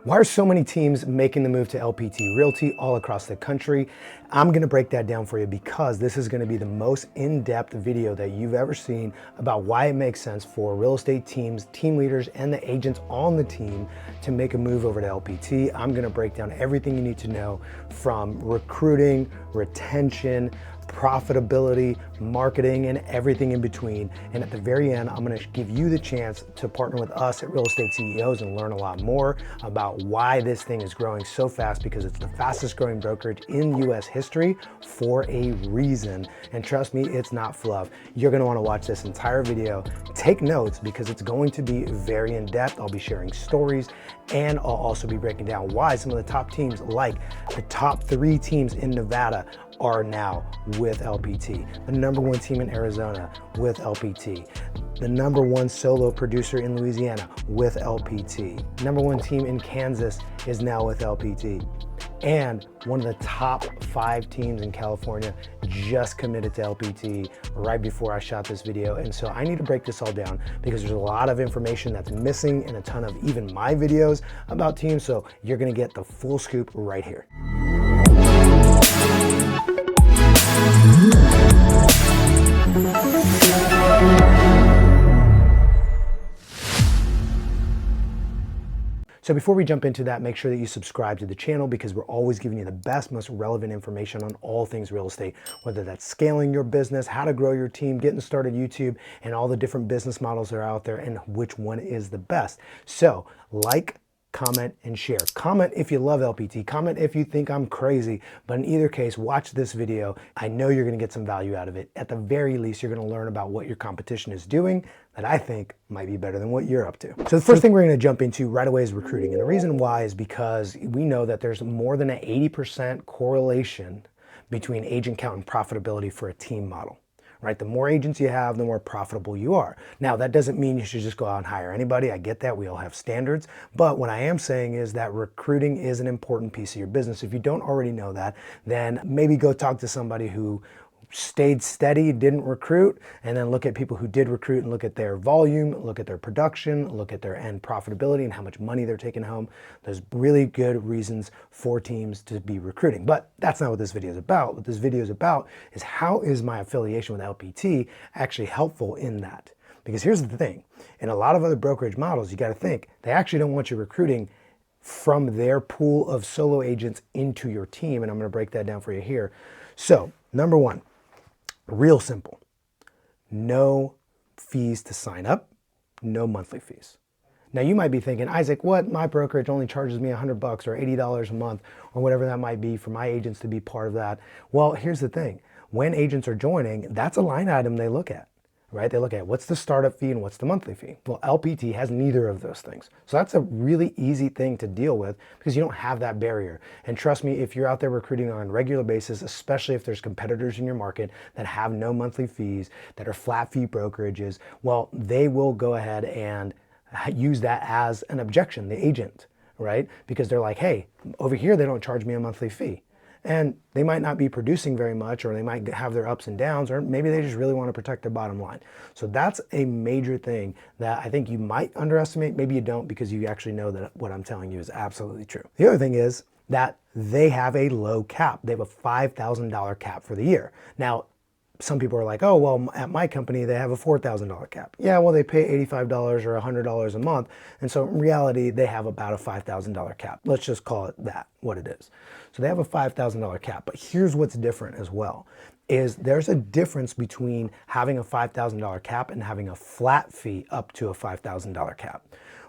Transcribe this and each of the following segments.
Why are so many teams making the move to LPT Realty all across the country? I'm gonna break that down for you because this is gonna be the most in-depth video that you've ever seen about why it makes sense for real estate teams, team leaders, and the agents on the team to make a move over to LPT. I'm gonna break down everything you need to know from recruiting, retention, profitability, marketing, and everything in between. And at the very end, I'm gonna give you the chance to partner with us at Real Estate CEOs and learn a lot more about why this thing is growing so fast, because it's the fastest growing brokerage in US history for a reason. And trust me, it's not fluff. You're gonna wanna watch this entire video. Take notes because it's going to be very in-depth. I'll be sharing stories, and I'll also be breaking down why some of the top teams, like the top 3 teams in Nevada, are now with LPT. The #1 team in Arizona with LPT. The #1 solo producer in Louisiana with LPT. #1 team in Kansas is now with LPT. And one of the top 5 teams in California just committed to LPT right before I shot this video. And so I need to break this all down because there's a lot of information that's missing in a ton of even my videos about teams. So you're gonna get the full scoop right here. So before we jump into that, make sure that you subscribe to the channel because we're always giving you the best, most relevant information on all things real estate, whether that's scaling your business, how to grow your team, getting started YouTube, and all the different business models that are out there and which one is the best. So like, comment, and share. Comment if you love LPT. Comment if you think I'm crazy. But in either case, watch this video. I know you're going to get some value out of it. At the very least, you're going to learn about what your competition is doing that I think might be better than what you're up to. So the first thing we're going to jump into right away is recruiting. And the reason why is because we know that there's more than an 80% correlation between agent count and profitability for a team model. Right? The more agents you have, the more profitable you are. Now, that doesn't mean you should just go out and hire anybody. I get that. We all have standards. But what I am saying is that recruiting is an important piece of your business. If you don't already know that, then maybe go talk to somebody who stayed steady, didn't recruit, and then look at people who did recruit and look at their volume, look at their production, look at their end profitability and how much money they're taking home. There's really good reasons for teams to be recruiting, but that's not what this video is about. What this video is about is how is my affiliation with LPT actually helpful in that? Because here's the thing, in a lot of other brokerage models, you got to think they actually don't want you recruiting from their pool of solo agents into your team, and I'm going to break that down for you here. So, #1, real simple. No fees to sign up, no monthly fees. Now you might be thinking, Isaac, what? My brokerage only charges me $100 or $80 a month or whatever that might be for my agents to be part of that. Well, here's the thing. When agents are joining, that's a line item they look at, right? They look at what's the startup fee and what's the monthly fee. Well, LPT has neither of those things. So that's a really easy thing to deal with because you don't have that barrier. And trust me, if you're out there recruiting on a regular basis, especially if there's competitors in your market that have no monthly fees, that are flat fee brokerages, well, they will go ahead and use that as an objection, the agent, right? Because they're like, hey, over here, they don't charge me a monthly fee. And they might not be producing very much, or they might have their ups and downs, or maybe they just really want to protect their bottom line. So that's a major thing that I think you might underestimate. Maybe you don't, because you actually know that what I'm telling you is absolutely true. The other thing is that they have a low cap. They have a $5,000 cap for the year. Now, some people are like, oh, well, at my company, they have a $4,000 cap. Yeah, well, they pay $85 or $100 a month. And so in reality, they have about a $5,000 cap. Let's just call it that, what it is. So they have a $5,000 cap. But here's what's different as well, is there's a difference between having a $5,000 cap and having a flat fee up to a $5,000 cap.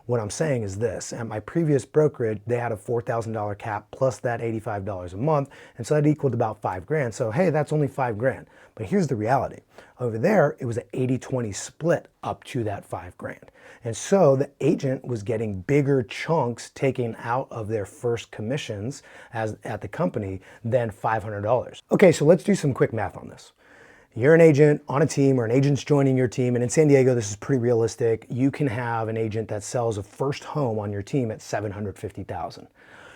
What I'm saying is this, at my previous brokerage, they had a $4,000 cap plus that $85 a month. And so that equaled about $5,000. So, hey, that's only $5,000. But here's the reality. Over there, it was an 80-20 split up to that $5,000. And so the agent was getting bigger chunks taken out of their first commissions at the company than $500. Okay, so let's do some quick math on this. You're an agent on a team, or an agent's joining your team, and in San Diego, this is pretty realistic. You can have an agent that sells a first home on your team at $750,000.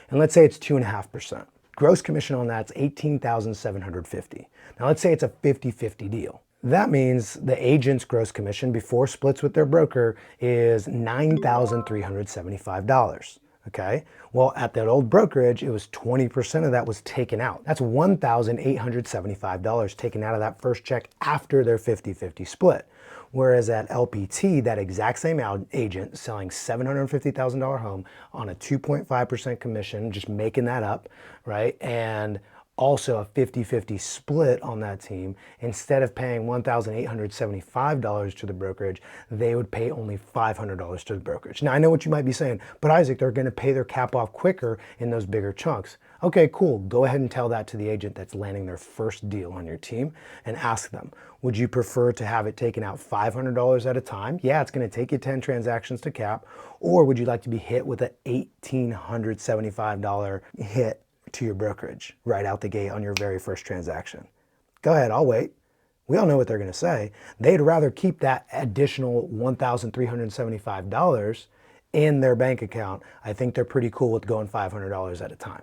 And let's say it's 2.5%. Gross commission on that's $18,750. Now let's say it's a 50-50 deal. That means the agent's gross commission before splits with their broker is $9,375. Okay, well, at that old brokerage, it was 20% of that was taken out. That's $1,875 taken out of that first check after their 50-50 split. Whereas at LPT, that exact same agent selling $750,000 home on a 2.5% commission, just making that up, right? And also a 50-50 split on that team, instead of paying $1,875 to the brokerage, they would pay only $500 to the brokerage. Now, I know what you might be saying, but Isaac, they're going to pay their cap off quicker in those bigger chunks. Okay, cool. Go ahead and tell that to the agent that's landing their first deal on your team and ask them, would you prefer to have it taken out $500 at a time? Yeah, it's going to take you 10 transactions to cap. Or would you like to be hit with an $1,875 hit to your brokerage right out the gate on your very first transaction? Go ahead, I'll wait. We all know what they're going to say. They'd rather keep that additional $1,375 in their bank account. I think they're pretty cool with going $500 at a time.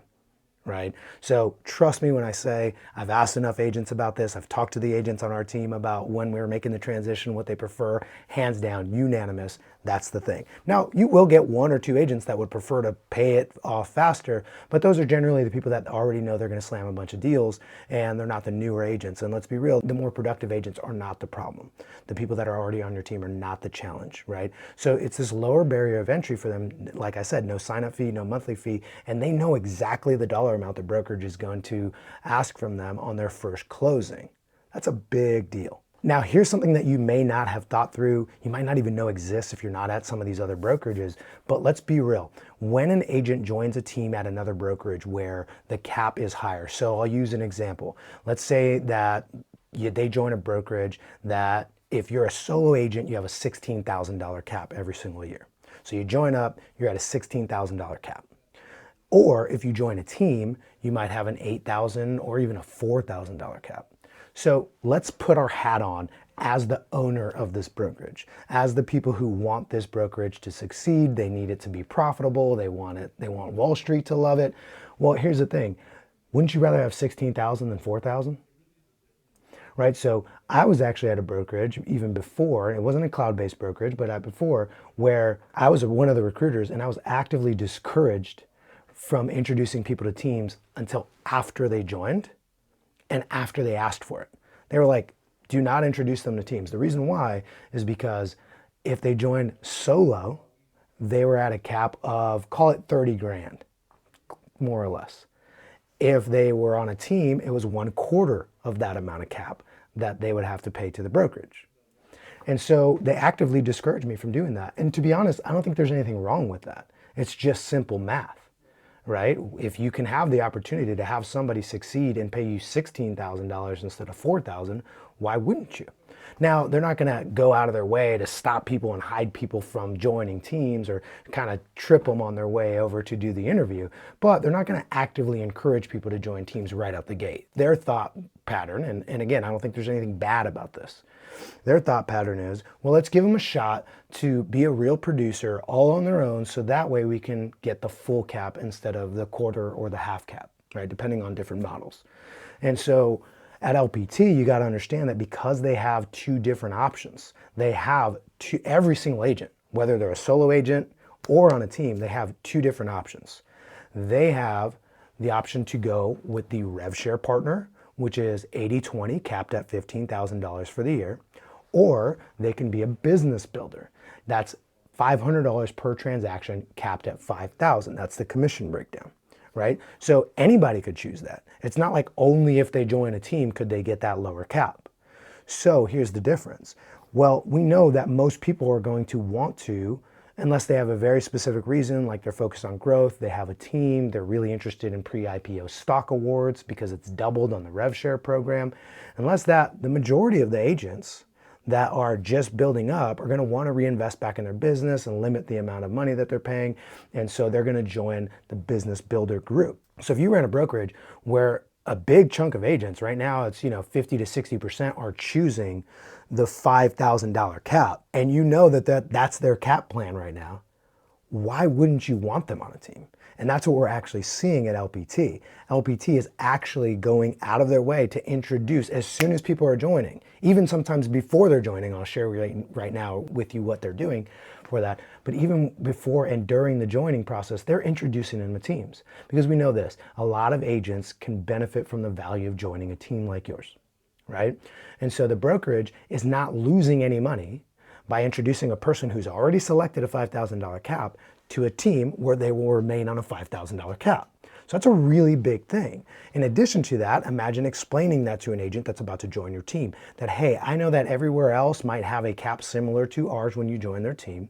Right? So trust me when I say I've asked enough agents about this. I've talked to the agents on our team about when we were making the transition, what they prefer. Hands down, unanimous, that's the thing. Now, you will get one or two agents that would prefer to pay it off faster, but those are generally the people that already know they're going to slam a bunch of deals, and they're not the newer agents. And let's be real, the more productive agents are not the problem. The people that are already on your team are not the challenge, right? So it's this lower barrier of entry for them. Like I said, no sign-up fee, no monthly fee, and they know exactly the dollar amount the brokerage is going to ask from them on their first closing. That's a big deal. Now, here's something that you may not have thought through. You might not even know exists if you're not at some of these other brokerages, but let's be real. When an agent joins a team at another brokerage where the cap is higher, so I'll use an example. Let's say that they join a brokerage that if you're a solo agent, you have a $16,000 cap every single year. So you join up, you're at a $16,000 cap. Or if you join a team, you might have an $8,000 or even a $4,000 cap. So let's put our hat on as the owner of this brokerage, as the people who want this brokerage to succeed. They need it to be profitable. They want Wall Street to love it. Well, here's the thing. Wouldn't you rather have 16,000 than 4,000? Right? So I was actually at a brokerage even before, it wasn't a cloud-based brokerage, but before, where I was one of the recruiters and I was actively discouraged from introducing people to teams until after they joined and after they asked for it. They were like, do not introduce them to teams. The reason why is because if they joined solo, they were at a cap of, call it 30 grand, more or less. If they were on a team, it was 1/4 of that amount of cap that they would have to pay to the brokerage. And so they actively discouraged me from doing that. And to be honest, I don't think there's anything wrong with that. It's just simple math. Right? If you can have the opportunity to have somebody succeed and pay you $16,000 instead of $4,000, why wouldn't you? Now, they're not going to go out of their way to stop people and hide people from joining teams or kind of trip them on their way over to do the interview, but they're not going to actively encourage people to join teams right out the gate. Their thought pattern, and again, I don't think there's anything bad about this. Their thought pattern is, well, let's give them a shot to be a real producer all on their own, so that way we can get the full cap instead of the quarter or the half cap, right? Depending on different models. And so at LPT, you got to understand that because they have two different options, they have every single agent, whether they're a solo agent or on a team, they have two different options. They have the option to go with the rev share partner, which is 80/20 capped at $15,000 for the year, or they can be a business builder. That's $500 per transaction capped at $5,000. That's the commission breakdown, right? So anybody could choose that. It's not like only if they join a team could they get that lower cap. So here's the difference. Well, we know that most people are going to want to, unless they have a very specific reason, like they're focused on growth, they have a team, they're really interested in pre-IPO stock awards because it's doubled on the rev share program. Unless that, the majority of the agents that are just building up are going to want to reinvest back in their business and limit the amount of money that they're paying. And so they're going to join the business builder group. So if you ran a brokerage where a big chunk of agents, right now it's 50 to 60% are choosing the $5,000 cap, and you know that's their cap plan right now, why wouldn't you want them on a team? And that's what we're actually seeing at LPT. LPT is actually going out of their way to introduce, as soon as people are joining, even sometimes before they're joining, I'll share right now with you what they're doing. before that, but even before and during the joining process, they're introducing them to teams. Because we know this, a lot of agents can benefit from the value of joining a team like yours, right? And so the brokerage is not losing any money by introducing a person who's already selected a $5,000 cap to a team where they will remain on a $5,000 cap. So that's a really big thing. In addition to that, imagine explaining that to an agent that's about to join your team, that, hey, I know that everywhere else might have a cap similar to ours when you join their team,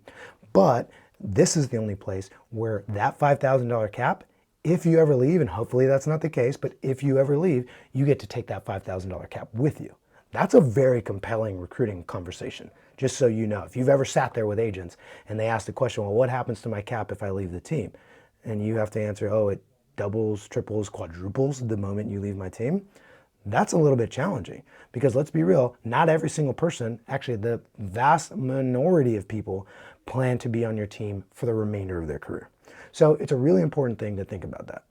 but this is the only place where that $5,000 cap, if you ever leave, and hopefully that's not the case, but if you ever leave, you get to take that $5,000 cap with you. That's a very compelling recruiting conversation, just so you know. If you've ever sat there with agents and they ask the question, well, what happens to my cap if I leave the team? And you have to answer, oh, it doubles, triples, quadruples the moment you leave my team. That's a little bit challenging because let's be real, not every single person, actually the vast minority of people plan to be on your team for the remainder of their career. So it's a really important thing to think about that.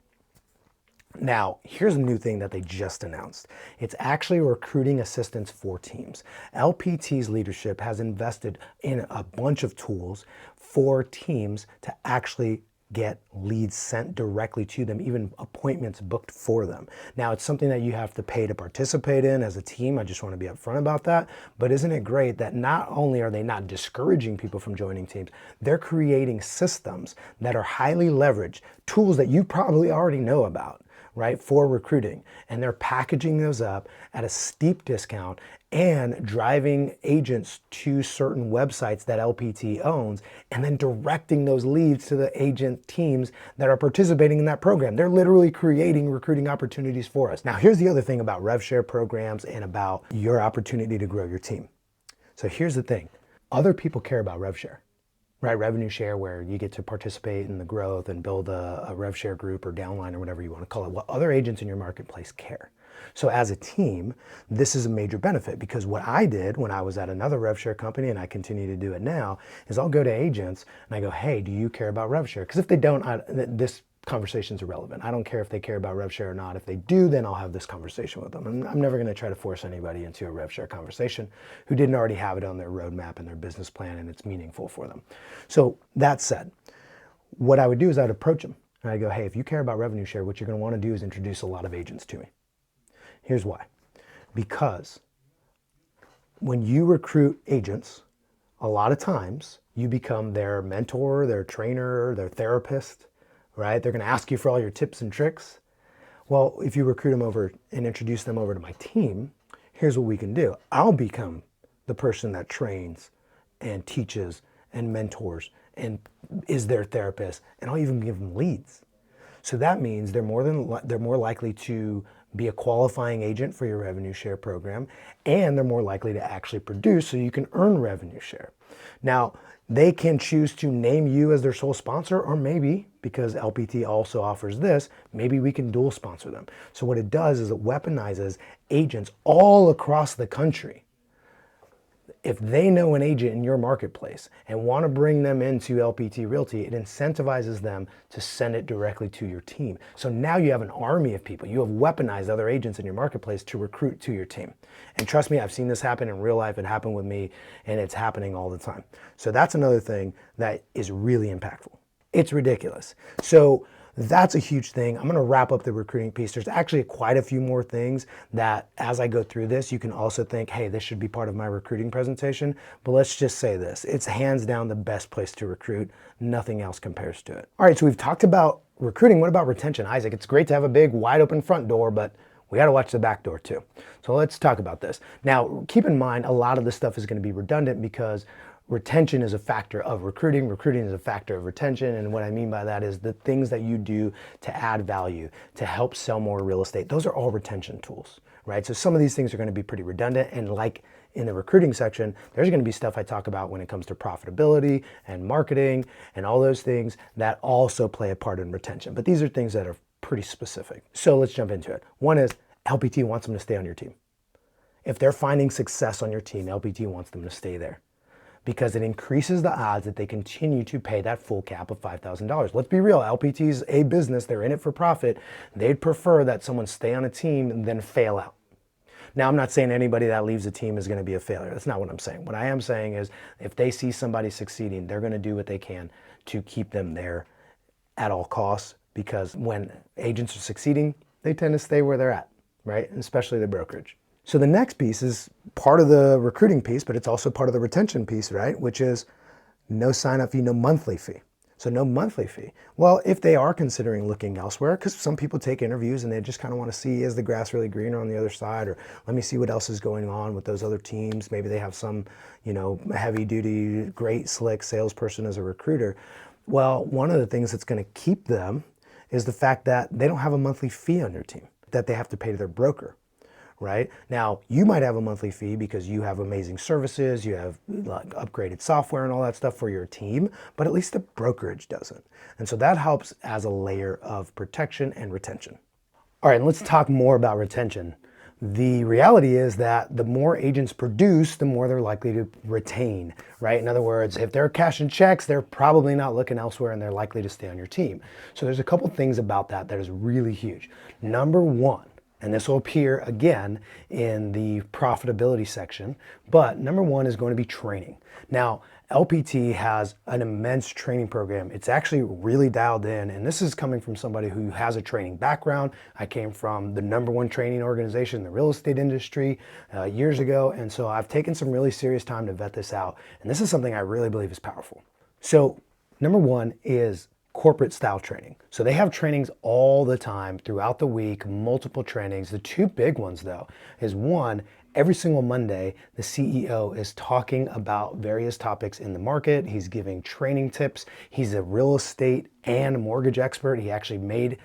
Now, here's a new thing that they just announced. It's actually recruiting assistance for teams. LPT's leadership has invested in a bunch of tools for teams to actually get leads sent directly to them, even appointments booked for them. Now, it's something that you have to pay to participate in as a team. I just want to be upfront about that. But isn't it great that not only are they not discouraging people from joining teams, they're creating systems that are highly leveraged, tools that you probably already know about, right, for recruiting. And they're packaging those up at a steep discount and driving agents to certain websites that LPT owns and then directing those leads to the agent teams that are participating in that program. They're literally creating recruiting opportunities for us. Now, here's the other thing about rev share programs and about your opportunity to grow your team. So here's the thing. Other people care about rev share, right? Revenue share, where you get to participate in the growth and build a rev share group or downline or whatever you want to call it. Well, other agents in your marketplace care. So as a team, this is a major benefit because what I did when I was at another rev share company, and I continue to do it now, is I'll go to agents and I go, hey, do you care about rev share? Because if they don't, this conversation's irrelevant. I don't care if they care about rev share or not. If they do, then I'll have this conversation with them. I'm never going to try to force anybody into a rev share conversation who didn't already have it on their roadmap and their business plan and it's meaningful for them. So that said, what I would do is I'd approach them and I'd go, hey, if you care about revenue share, what you're going to want to do is introduce a lot of agents to me. Here's why. Because when you recruit agents, a lot of times you become their mentor, their trainer, their therapist, right? They're going to ask you for all your tips and tricks. Well, if you recruit them over and introduce them over to my team, here's what we can do. I'll become the person that trains and teaches and mentors and is their therapist, and I'll even give them leads. So that means they're more likely to be a qualifying agent for your revenue share program, and they're more likely to actually produce so you can earn revenue share. Now, they can choose to name you as their sole sponsor, or maybe, because LPT also offers this, maybe we can dual sponsor them. So what it does is it weaponizes agents all across the country. If they know an agent in your marketplace and want to bring them into LPT Realty, it incentivizes them to send it directly to your team. So now you have an army of people. You have weaponized other agents in your marketplace to recruit to your team. And trust me, I've seen this happen in real life. It happened with me, and it's happening all the time. So that's another thing that is really impactful. It's ridiculous. So that's a huge thing. I'm going to wrap up the recruiting piece. There's actually quite a few more things that as I go through this, you can also think, hey, this should be part of my recruiting presentation. But let's just say this. It's hands down the best place to recruit. Nothing else compares to it. All right, so we've talked about recruiting. What about retention? Isaac, it's great to have a big, wide open front door, but we got to watch the back door too. So let's talk about this. Now, keep in mind, a lot of this stuff is going to be redundant because retention is a factor of recruiting. Recruiting is a factor of retention. And what I mean by that is the things that you do to add value, to help sell more real estate. Those are all retention tools, right? So some of these things are going to be pretty redundant. And like in the recruiting section, there's going to be stuff I talk about when it comes to profitability and marketing and all those things that also play a part in retention. But these are things that are pretty specific. So let's jump into it. One is LPT wants them to stay on your team. If they're finding success on your team, LPT wants them to stay there, because it increases the odds that they continue to pay that full cap of $5,000. Let's be real, LPT's a business, they're in it for profit. They'd prefer that someone stay on a team and then fail out. Now, I'm not saying anybody that leaves a team is going to be a failure. That's not what I'm saying. What I am saying is if they see somebody succeeding, they're going to do what they can to keep them there at all costs, because when agents are succeeding, they tend to stay where they're at, right? And especially the brokerage. So the next piece is part of the recruiting piece, but it's also part of the retention piece, right? Which is no sign-up fee, no monthly fee. So no monthly fee. Well, if they are considering looking elsewhere, because some people take interviews and they just kind of want to see, is the grass really greener on the other side? Or let me see what else is going on with those other teams. Maybe they have some, heavy duty, great slick salesperson as a recruiter. Well, one of the things that's going to keep them is the fact that they don't have a monthly fee on your team that they have to pay to their broker. Right? Now, you might have a monthly fee because you have amazing services, you have like upgraded software and all that stuff for your team, but at least the brokerage doesn't. And so that helps as a layer of protection and retention. All right, and let's talk more about retention. The reality is that the more agents produce, the more they're likely to retain, right? In other words, if they're cashing checks, they're probably not looking elsewhere and they're likely to stay on your team. So there's a couple things about that is really huge. Number one, and this will appear again in the profitability section, but number one is going to be training. Now, LPT has an immense training program. It's actually really dialed in, and this is coming from somebody who has a training background. I came from the #1 training organization in the real estate industry years ago, and so I've taken some really serious time to vet this out, and this is something I really believe is powerful. So number one is corporate style training. So they have trainings all the time throughout the week, multiple trainings. The two big ones though is one, every single Monday, the CEO is talking about various topics in the market. He's giving training tips. He's a real estate and mortgage expert. He actually made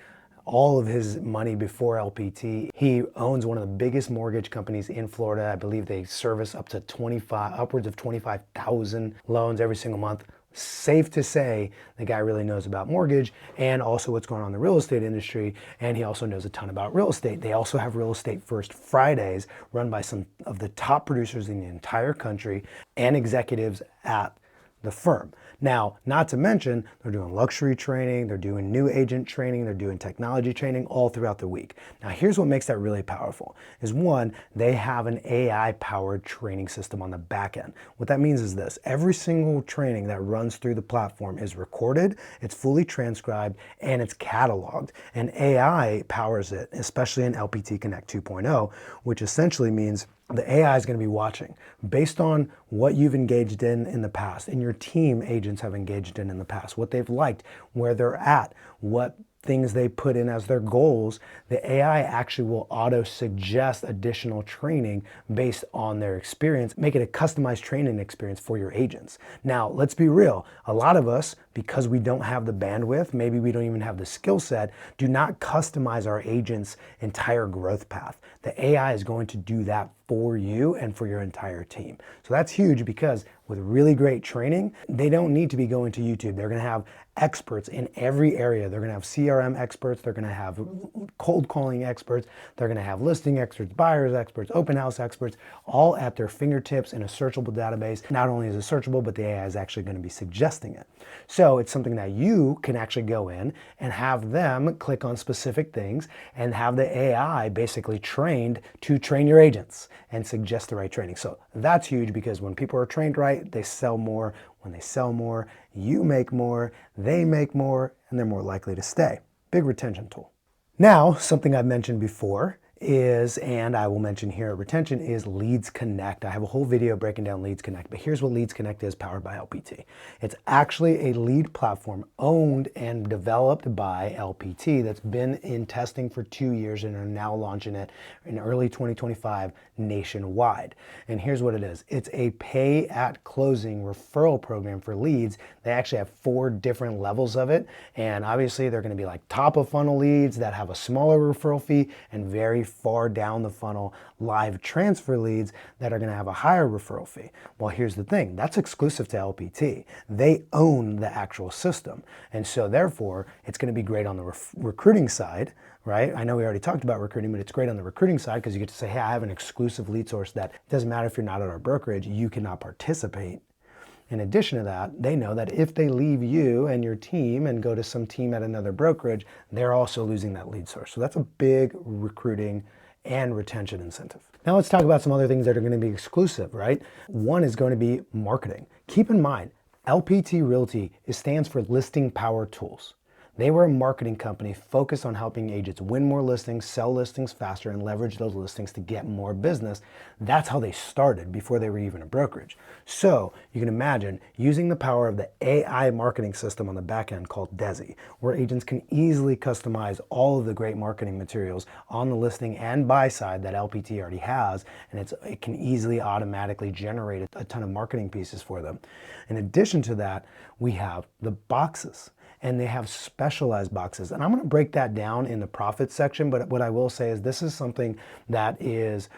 all of his money before LPT. He owns one of the biggest mortgage companies in Florida. I believe they service upwards of 25,000 loans every single month. Safe to say the guy really knows about mortgage and also what's going on in the real estate industry, and he also knows a ton about real estate. They also have Real Estate First Fridays run by some of the top producers in the entire country and executives at the firm. Now, not to mention, they're doing luxury training, they're doing new agent training, they're doing technology training all throughout the week. Now, here's what makes that really powerful is one, they have an AI-powered training system on the back end. What that means is this, every single training that runs through the platform is recorded, it's fully transcribed, and it's cataloged. And AI powers it, especially in LPT Connect 2.0, which essentially means the AI is going to be watching based on what you've engaged in the past and your team agents have engaged in the past, what they've liked, where they're at, what things they put in as their goals. The AI actually will auto suggest additional training based on their experience, make it a customized training experience for your agents. Now, let's be real. A lot of us, because we don't have the bandwidth, maybe we don't even have the skill set, do not customize our agents' entire growth path. The AI is going to do that for you and for your entire team. So that's huge because with really great training, they don't need to be going to YouTube. They're going to have experts in every area. They're going to have CRM experts. They're going to have cold calling experts. They're going to have listing experts, buyers experts, open house experts, all at their fingertips in a searchable database. Not only is it searchable, but the AI is actually going to be suggesting it. So it's something that you can actually go in and have them click on specific things and have the AI basically trained to train your agents and suggest the right training. So that's huge because when people are trained right, they sell more. When they sell more, you make more, they make more, and they're more likely to stay. Big retention tool. Now, something I've mentioned before is, and I will mention here at retention, is Leads Connect. I have a whole video breaking down Leads Connect, but here's what Leads Connect is powered by LPT. It's actually a lead platform owned and developed by LPT that's been in testing for 2 years and are now launching it in early 2025 nationwide. And here's what it is. It's a pay at closing referral program for leads. They actually have 4 different levels of it. And obviously they're going to be like top of funnel leads that have a smaller referral fee and very far down the funnel live transfer leads that are going to have a higher referral fee. Well, here's the thing. That's exclusive to LPT. They own the actual system. And so therefore, it's going to be great on the recruiting side, right? I know we already talked about recruiting, but it's great on the recruiting side because you get to say, hey, I have an exclusive lead source that it doesn't matter if you're not at our brokerage, you cannot participate. In addition to that, they know that if they leave you and your team and go to some team at another brokerage, they're also losing that lead source. So that's a big recruiting and retention incentive. Now let's talk about some other things that are going to be exclusive, right? One is going to be marketing. Keep in mind, LPT Realty stands for Listing Power Tools. They were a marketing company focused on helping agents win more listings, sell listings faster, and leverage those listings to get more business. That's how they started before they were even a brokerage. So you can imagine using the power of the AI marketing system on the back end called Desi, where agents can easily customize all of the great marketing materials on the listing and buy side that LPT already has, and it can easily automatically generate a ton of marketing pieces for them. In addition to that, we have the boxes. And they have specialized boxes. And I'm going to break that down in the profit section, but what I will say is this is something that is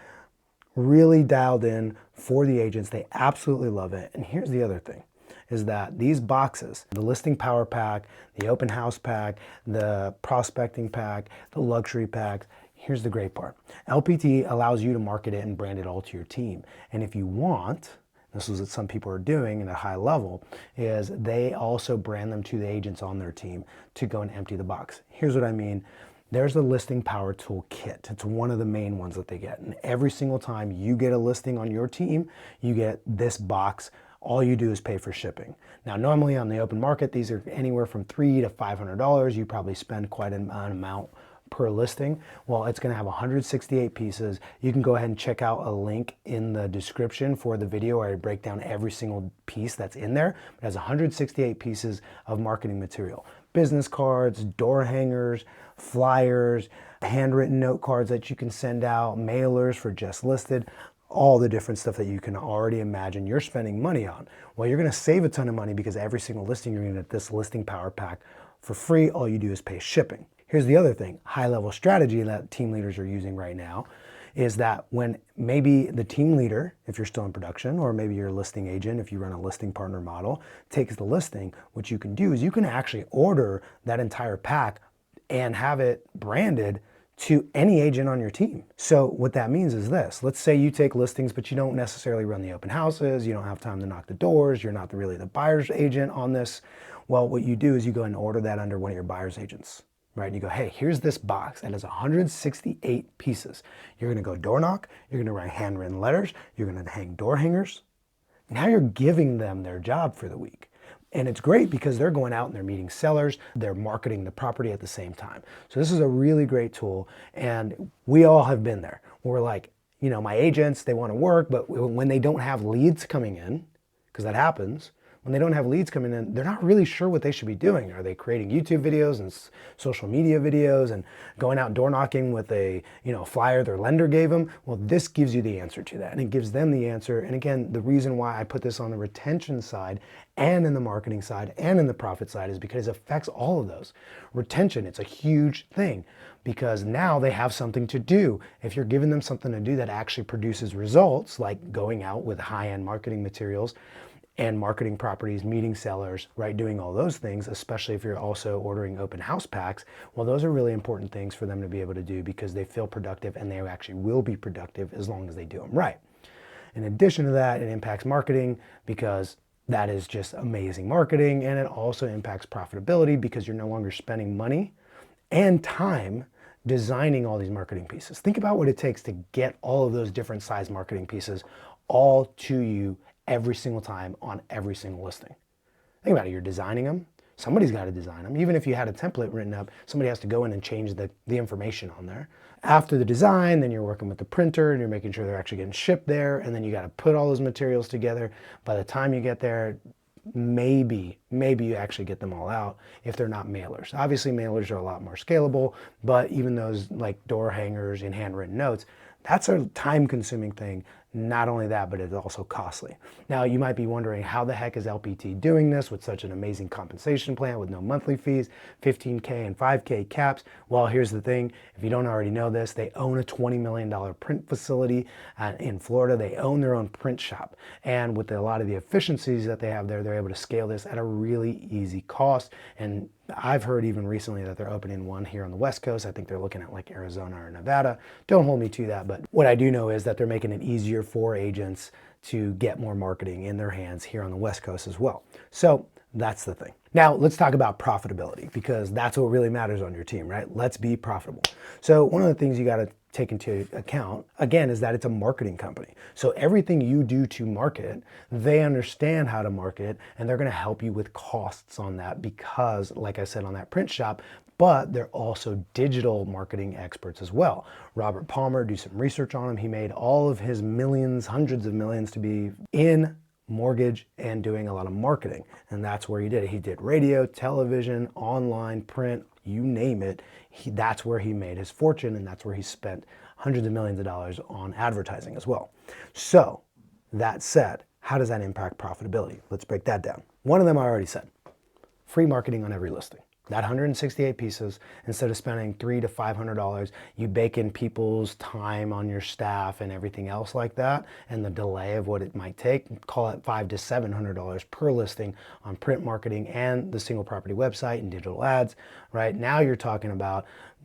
really dialed in for the agents. They absolutely love it. And here's the other thing, is that these boxes, the listing power pack, the open house pack, the prospecting pack, the luxury pack, here's the great part. LPT allows you to market it and brand it all to your team. And if you want, this is what some people are doing at a high level, is they also brand them to the agents on their team to go and empty the box. Here's what I mean. There's the listing power tool kit. It's one of the main ones that they get. And every single time you get a listing on your team, you get this box. All you do is pay for shipping. Now, normally on the open market, these are anywhere from $300 to $500. You probably spend quite an amount per listing. Well, it's going to have 168 pieces. You can go ahead and check out a link in the description for the video where I break down every single piece that's in there. It has 168 pieces of marketing material. Business cards, door hangers, flyers, handwritten note cards that you can send out, mailers for just listed, all the different stuff that you can already imagine you're spending money on. Well, you're going to save a ton of money because every single listing you're going to get this listing power pack for free. All you do is pay shipping. Here's the other thing, high-level strategy that team leaders are using right now is that when maybe the team leader, if you're still in production, or maybe you're a listing agent, if you run a listing partner model, takes the listing, what you can do is you can actually order that entire pack and have it branded to any agent on your team. So what that means is this. Let's say you take listings, but you don't necessarily run the open houses, you don't have time to knock the doors, you're not really the buyer's agent on this. Well, what you do is you go and order that under one of your buyer's agents. Right? And you go, hey, here's this box that has 168 pieces. You're going to go door knock, you're going to write handwritten letters, you're going to hang door hangers. Now you're giving them their job for the week. And it's great because they're going out and they're meeting sellers, they're marketing the property at the same time. So this is a really great tool. And we all have been there. We're like, you know, my agents, they want to work, but when they don't have leads coming in, because that happens, when they don't have leads coming in, they're not really sure what they should be doing. Are they creating YouTube videos and social media videos and going out door knocking with a flyer their lender gave them? Well, this gives you the answer to that, and it gives them the answer. And again, the reason why I put this on the retention side and in the marketing side and in the profit side is because it affects all of those. Retention, it's a huge thing because now they have something to do. If you're giving them something to do that actually produces results, like going out with high-end marketing materials and marketing properties, meeting sellers, right, doing all those things, especially if you're also ordering open house packs, well, those are really important things for them to be able to do because they feel productive and they actually will be productive as long as they do them right. In addition to that, it impacts marketing because that is just amazing marketing, and it also impacts profitability because you're no longer spending money and time designing all these marketing pieces. Think about what it takes to get all of those different size marketing pieces all to you every single time on every single listing. Think about it, you're designing them. Somebody's got to design them. Even if you had a template written up, somebody has to go in and change the information on there. After the design, then you're working with the printer and you're making sure they're actually getting shipped there, and then you got to put all those materials together. By the time you get there, maybe you actually get them all out if they're not mailers. Obviously mailers are a lot more scalable, but even those like door hangers and handwritten notes, that's a time consuming thing. Not only that, but it's also costly. Now you might be wondering, how the heck is LPT doing this with such an amazing compensation plan with no monthly fees, 15K and 5K caps? Well, here's the thing. If you don't already know this, they own a $20 million print facility in Florida. They own their own print shop. And with a lot of the efficiencies that they have there, they're able to scale this at a really easy cost. And I've heard even recently that they're opening one here on the West Coast. I think they're looking at like Arizona or Nevada. Don't hold me to that, but what I do know is that they're making it easier for agents to get more marketing in their hands here on the West Coast as well. So that's the thing. Now let's talk about profitability, because that's what really matters on your team, right? Let's be profitable. So one of the things you got to take into account, again, is that it's a marketing company. So everything you do to market, they understand how to market, and they're gonna help you with costs on that because, like I said, on that print shop, but they're also digital marketing experts as well. Robert Palmer, do some research on him. He made all of his millions, hundreds of millions to be in mortgage and doing a lot of marketing. And that's where he did it. He did radio, television, online, print, you name it. That's where he made his fortune, and that's where he spent hundreds of millions of dollars on advertising as well. So that said, how does that impact profitability? Let's break that down. One of them I already said, free marketing on every listing. That 168 pieces, instead of spending $300 to $500, you bake in people's time on your staff and everything else like that, and the delay of what it might take, call it $500 to $700 per listing on print marketing and the single property website and digital ads, right? Now you're talking about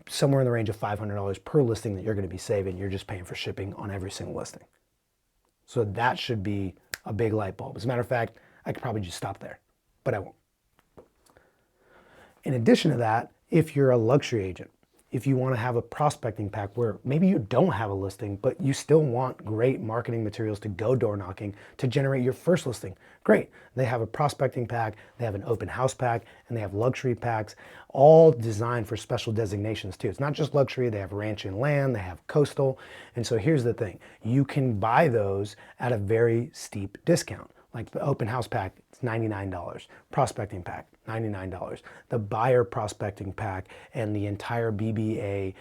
somewhere in the range of $500 per listing that you're gonna be saving. You're just paying for shipping on every single listing. So that should be a big light bulb. As a matter of fact, I could probably just stop there, but I won't. In addition to that, if you're a luxury agent, if you want to have a prospecting pack where maybe you don't have a listing, but you still want great marketing materials to go door knocking to generate your first listing, great. They have a prospecting pack, they have an open house pack, and they have luxury packs, all designed for special designations too. It's not just luxury, they have ranch and land, they have coastal. And so here's the thing, you can buy those at a very steep discount. Like the open house pack, it's $99. Prospecting pack, $99. The buyer prospecting pack and the entire BBA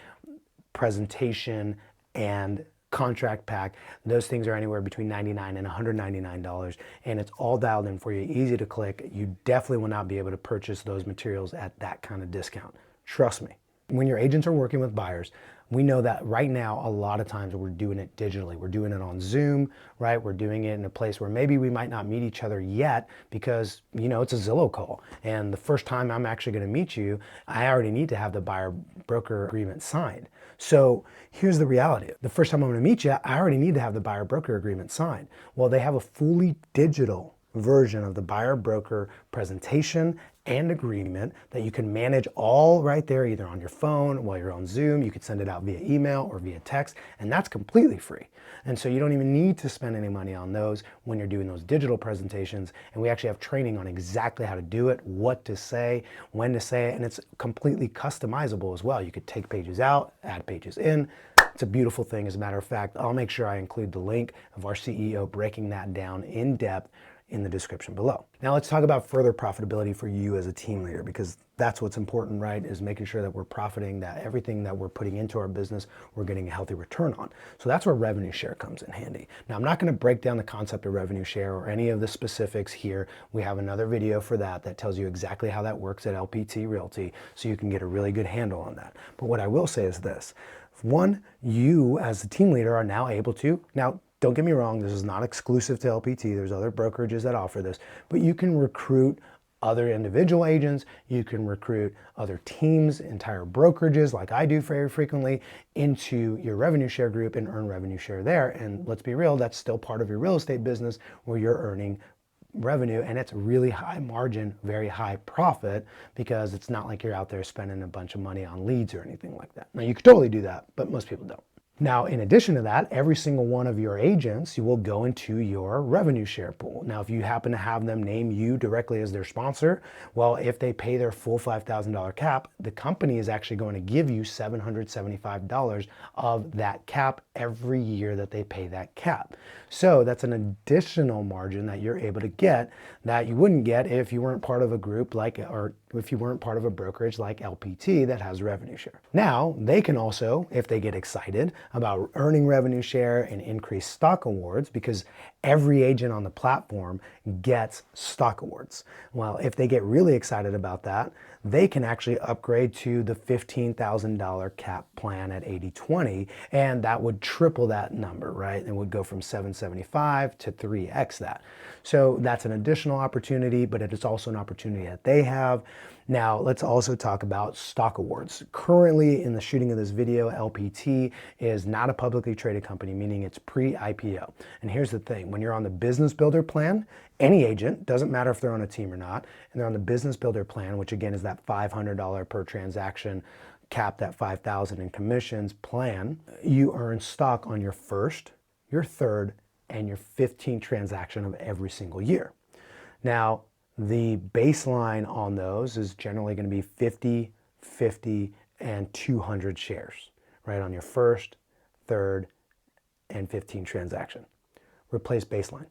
presentation and contract pack, those things are anywhere between $99 and $199, and it's all dialed in for you, easy to click. You definitely will not be able to purchase those materials at that kind of discount. Trust me. When your agents are working with buyers, we know that right now, a lot of times we're doing it digitally. We're doing it on Zoom, right? We're doing it in a place where maybe we might not meet each other yet because, you know, it's a Zillow call. And the first time I'm actually going to meet you, I already need to have the buyer broker agreement signed. So here's the reality. The first time I'm going to meet you, I already need to have the buyer broker agreement signed. Well, they have a fully digital version of the buyer broker presentation and agreement that you can manage all right there, either on your phone, while you're on Zoom. You could send it out via email or via text, and that's completely free. And so you don't even need to spend any money on those when you're doing those digital presentations. And we actually have training on exactly how to do it, what to say, when to say it, and it's completely customizable as well. You could take pages out, add pages in. It's a beautiful thing. As a matter of fact, I'll make sure I include the link of our CEO breaking that down in depth in the description below. Now let's talk about further profitability for you as a team leader, because that's what's important, right? Is making sure that we're profiting, that everything that we're putting into our business, we're getting a healthy return on. So that's where revenue share comes in handy. Now I'm not going to break down the concept of revenue share or any of the specifics here. We have another video for that that tells you exactly how that works at LPT Realty, so you can get a really good handle on that. But what I will say is this. One, you as the team leader are now able to, now don't get me wrong, this is not exclusive to LPT. There's other brokerages that offer this, but you can recruit other individual agents, you can recruit other teams, entire brokerages like I do very frequently into your revenue share group and earn revenue share there. And let's be real, that's still part of your real estate business where you're earning revenue, and it's really high margin, very high profit, because it's not like you're out there spending a bunch of money on leads or anything like that. Now you could totally do that, but most people don't. Now, in addition to that, every single one of your agents, you will go into your revenue share pool. Now, if you happen to have them name you directly as their sponsor, well, if they pay their full $5,000 cap, the company is actually going to give you $775 of that cap every year that they pay that cap. So that's an additional margin that you're able to get that you wouldn't get if you weren't part of a group like, or if you weren't part of a brokerage like LPT that has revenue share. Now, they can also, if they get excited about earning revenue share and increased stock awards, because every agent on the platform gets stock awards. Well, if they get really excited about that, they can actually upgrade to the $15,000 cap plan at 80/20, and that would triple that number, right? It would go from 775 to 3x that. So that's an additional opportunity, but it is also an opportunity that they have. Now, let's also talk about stock awards. Currently, in the shooting of this video, LPT is not a publicly traded company, meaning it's pre-IPO. And here's the thing, when you're on the business builder plan, any agent, doesn't matter if they're on a team or not, and they're on the business builder plan, which again is that $500 per transaction capped at 5,000 in commissions plan, you earn stock on your first, your third, and your 15th transaction of every single year. Now, the baseline on those is generally going to be 50, 50, and 200 shares, right, on your first, third, and 15 transaction. Replace baseline.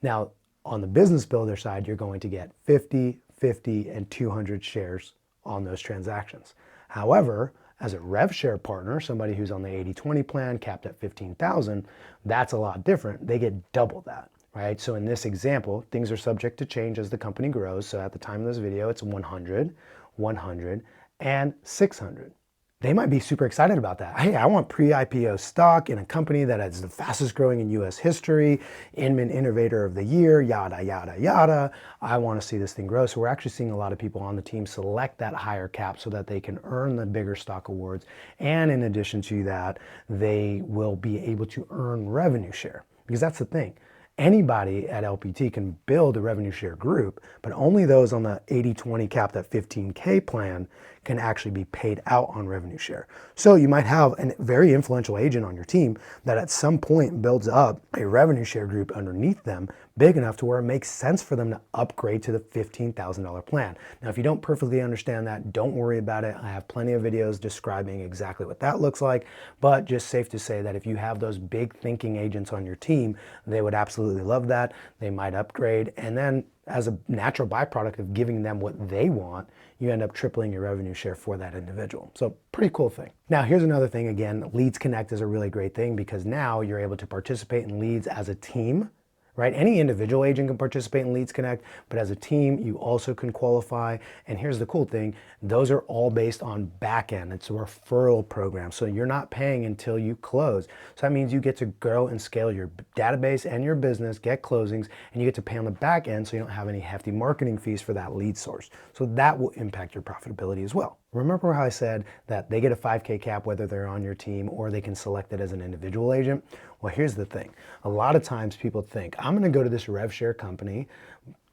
Now, on the business builder side, you're going to get 50, 50, and 200 shares on those transactions. However, as a rev share partner, somebody who's on the 80/20 plan capped at 15,000, that's a lot different. They get double that, right? So in this example, things are subject to change as the company grows. So at the time of this video, it's 100, 100, and 600. They might be super excited about that. Hey, I want pre-IPO stock in a company that is the fastest growing in US history, Inman Innovator of the Year, yada, yada, yada. I want to see this thing grow. So we're actually seeing a lot of people on the team select that higher cap so that they can earn the bigger stock awards. And in addition to that, they will be able to earn revenue share, because that's the thing. Anybody at LPT can build a revenue share group, but only those on the 80/20 capped at 15K plan can actually be paid out on revenue share. So you might have a very influential agent on your team that at some point builds up a revenue share group underneath them big enough to where it makes sense for them to upgrade to the $15,000 plan. Now, if you don't perfectly understand that, don't worry about it. I have plenty of videos describing exactly what that looks like, but just safe to say that if you have those big thinking agents on your team, they would absolutely love that. They might upgrade, and then as a natural byproduct of giving them what they want, you end up tripling your revenue share for that individual. So pretty cool thing. Now, here's another thing. Again, Leads Connect is a really great thing because now you're able to participate in leads as a team, right? Any individual agent can participate in Leads Connect, but as a team, you also can qualify. And here's the cool thing. Those are all based on back end. It's a referral program. So you're not paying until you close. So that means you get to grow and scale your database and your business, get closings, and you get to pay on the back end so you don't have any hefty marketing fees for that lead source. So that will impact your profitability as well. Remember how I said that they get a 5K cap whether they're on your team or they can select it as an individual agent? Well, here's the thing. A lot of times people think, I'm going to go to this rev share company,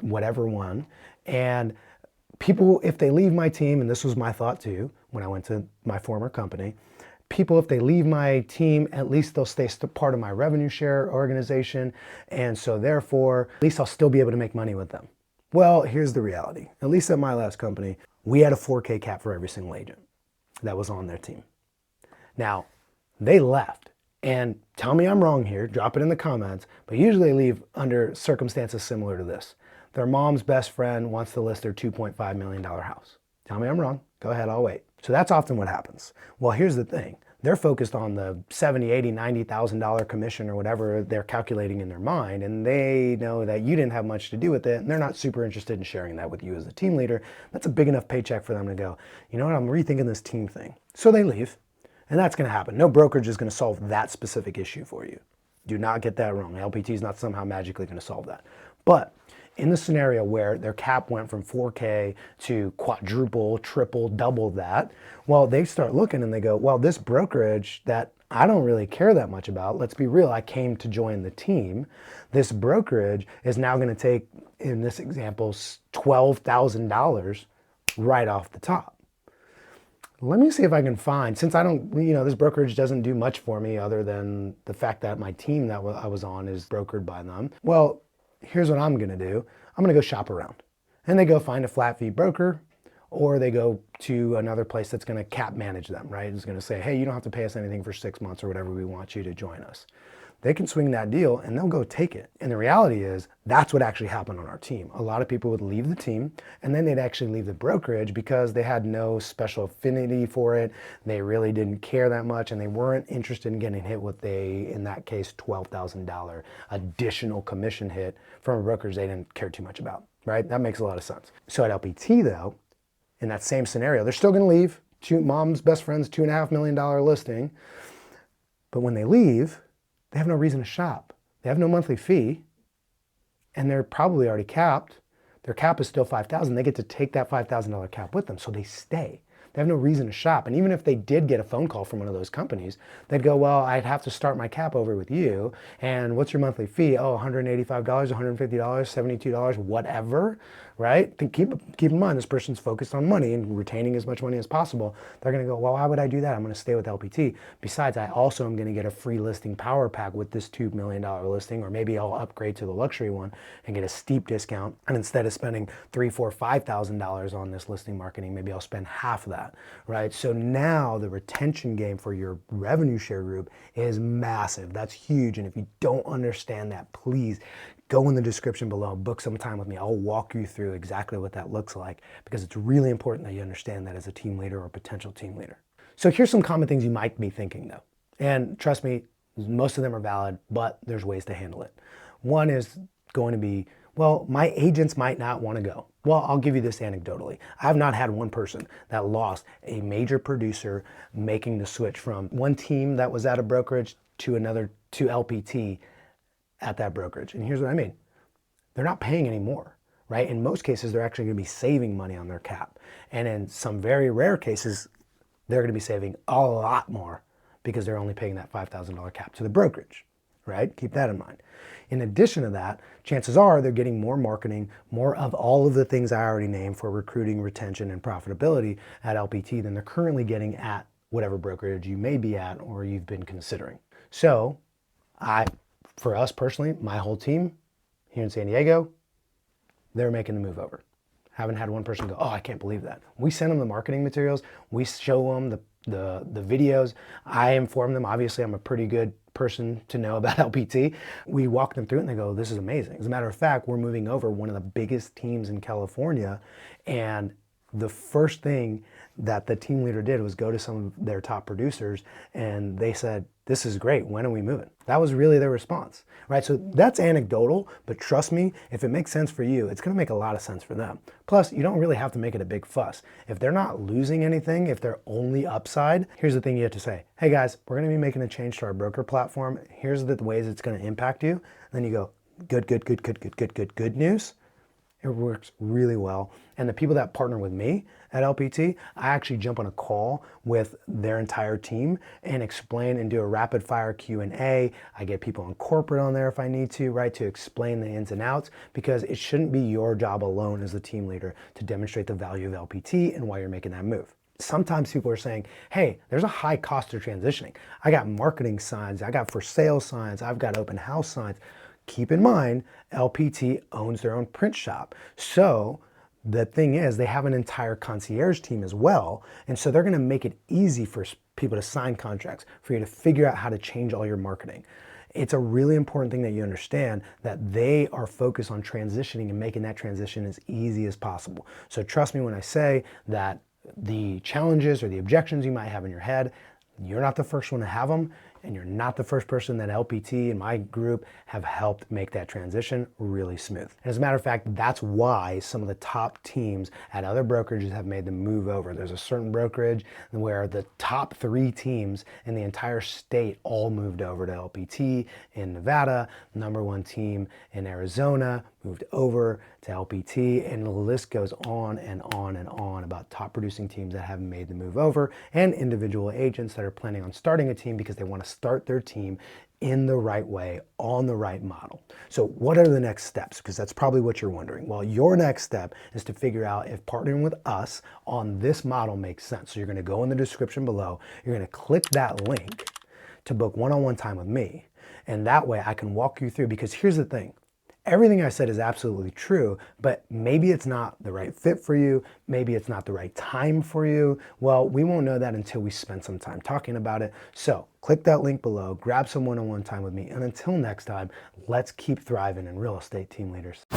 whatever one, and people, if they leave my team, and this was my thought too when I went to my former company, people, if they leave my team, at least they'll stay part of my revenue share organization, and so therefore, at least I'll still be able to make money with them. Well, here's the reality. At least at my last company, we had a 4K cap for every single agent that was on their team. Now, they left. And tell me I'm wrong here, drop it in the comments, but usually they leave under circumstances similar to this. Their mom's best friend wants to list their $2.5 million house. Tell me I'm wrong, go ahead, I'll wait. So that's often what happens. Well, here's the thing. They're focused on the $70,000, $80,000, $90,000 commission or whatever they're calculating in their mind, and they know that you didn't have much to do with it, and they're not super interested in sharing that with you as a team leader. That's a big enough paycheck for them to go, you know what, I'm rethinking this team thing. So they leave. And that's going to happen. No brokerage is going to solve that specific issue for you. Do not get that wrong. LPT is not somehow magically going to solve that. But in the scenario where their cap went from 4K to quadruple, triple, double that, well, they start looking and they go, well, this brokerage that I don't really care that much about, let's be real, I came to join the team. This brokerage is now going to take, in this example, $12,000 right off the top. Let me see if I can find, since I don't, this brokerage doesn't do much for me other than the fact that my team that I was on is brokered by them. Well, here's what I'm going to do. I'm going to go shop around. And they go find a flat fee broker, or they go to another place that's going to cap manage them, right? It's going to say, hey, you don't have to pay us anything for 6 months or whatever, we want you to join us. They can swing that deal and they'll go take it. And the reality is that's what actually happened on our team. A lot of people would leave the team and then they'd actually leave the brokerage because they had no special affinity for it. They really didn't care that much and they weren't interested in getting hit with in that case, $12,000 additional commission hit from a brokerage they didn't care too much about, right? That makes a lot of sense. So at LPT though, in that same scenario, they're still gonna leave. Mom's best friend's $2.5 million listing. But when they leave, they have no reason to shop. They have no monthly fee, and they're probably already capped. Their cap is still $5,000. They get to take that $5,000 cap with them, so they stay. They have no reason to shop. And even if they did get a phone call from one of those companies, they'd go, well, I'd have to start my cap over with you. And what's your monthly fee? Oh, $185, $150, $72, whatever, right? Keep in mind, this person's focused on money and retaining as much money as possible. They're going to go, well, why would I do that? I'm going to stay with LPT. Besides, I also am going to get a free listing power pack with this $2 million listing, or maybe I'll upgrade to the luxury one and get a steep discount. And instead of spending $3,000, $4,000, $5,000 on this listing marketing, maybe I'll spend half of that, right? So now the retention game for your revenue share group is massive. That's huge. And if you don't understand that, please go in the description below, book some time with me. I'll walk you through exactly what that looks like, because it's really important that you understand that as a team leader or potential team leader. So here's some common things you might be thinking though. And trust me, most of them are valid, but there's ways to handle it. One is going to be, well, my agents might not want to go. Well, I'll give you this anecdotally. I've not had one person that lost a major producer making the switch from one team that was at a brokerage to another, to LPT at that brokerage. And here's what I mean. They're not paying any more, right? In most cases, they're actually going to be saving money on their cap. And in some very rare cases, they're going to be saving a lot more because they're only paying that $5,000 cap to the brokerage, right? Keep that in mind. In addition to that, chances are they're getting more marketing, more of all of the things I already named for recruiting, retention, and profitability at LPT than they're currently getting at whatever brokerage you may be at or you've been considering. So for us personally, my whole team here in San Diego, they're making the move over. Haven't had one person go, oh, I can't believe that. We send them the marketing materials. We show them the videos. I inform them. Obviously, I'm a pretty good person to know about LPT. We walk them through it and they go, this is amazing. As a matter of fact, we're moving over one of the biggest teams in California, and the first thing that the team leader did was go to some of their top producers and they said, this is great, when are we moving? That was really their response, right? So that's anecdotal, but trust me, if it makes sense for you, it's gonna make a lot of sense for them. Plus, you don't really have to make it a big fuss. If they're not losing anything, if they're only upside, here's the thing you have to say, hey guys, we're gonna be making a change to our broker platform. Here's the ways it's gonna impact you. And then you go, good news. It works really well. And the people that partner with me at LPT, I actually jump on a call with their entire team and explain and do a rapid fire Q&A. I get people on corporate on there if I need to, right, to explain the ins and outs, because it shouldn't be your job alone as a team leader to demonstrate the value of LPT and why you're making that move. Sometimes people are saying, hey, there's a high cost of transitioning. I got marketing signs, I got for sale signs, I've got open house signs. Keep in mind, LPT owns their own print shop. So the thing is, they have an entire concierge team as well. And so they're going to make it easy for people to sign contracts, for you to figure out how to change all your marketing. It's a really important thing that you understand that they are focused on transitioning and making that transition as easy as possible. So trust me when I say that the challenges or the objections you might have in your head, you're not the first one to have them, and you're not the first person that LPT and my group have helped make that transition really smooth. And as a matter of fact, that's why some of the top teams at other brokerages have made the move over. There's a certain brokerage where the top 3 teams in the entire state all moved over to LPT in Nevada. Number 1 team in Arizona moved over to LPT, and the list goes on and on and on about top producing teams that have made the move over, and individual agents that are planning on starting a team because they want to start their team in the right way, on the right model. So what are the next steps? Because that's probably what you're wondering. Well, your next step is to figure out if partnering with us on this model makes sense. So you're going to go in the description below, you're going to click that link to book one-on-one time with me. And that way I can walk you through, because here's the thing. Everything I said is absolutely true, but maybe it's not the right fit for you. Maybe it's not the right time for you. Well, we won't know that until we spend some time talking about it. So click that link below, grab some one-on-one time with me. And until next time, let's keep thriving in real estate, team leaders.